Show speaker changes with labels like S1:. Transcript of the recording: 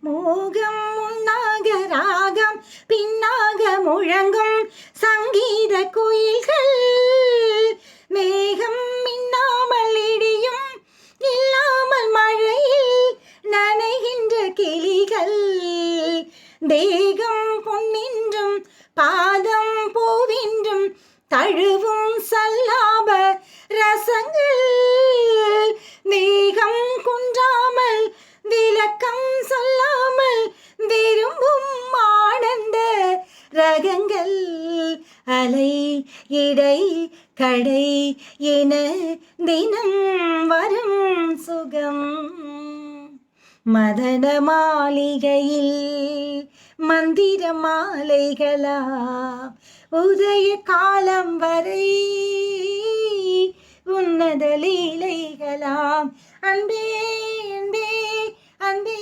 S1: மோகம் முன்னாக ராகம் பின்னாக முழங்கும் சங்கீத குயில்கள், மேகம் மின்னாமல் இடியும் இல்லாமல் மழையில் நனைகின்ற கிளிகள், தேகம் பொன்னின்றும் பாதம் பூவின்றும் தழுவும் சல்லாப ரசங்கள், மேகம் குன்றாமல் விளக்கம் சொல்லாமல் விரும்பும் ஆனந்த ரகங்கள், அலை இடை கடை என தினம் வரும் சுகம். மதன மாளிகையில் மந்திர மாலைகளா உதய காலம் வரை உன்னத லீலைகளாம். அன்பே அன்பே அன்பே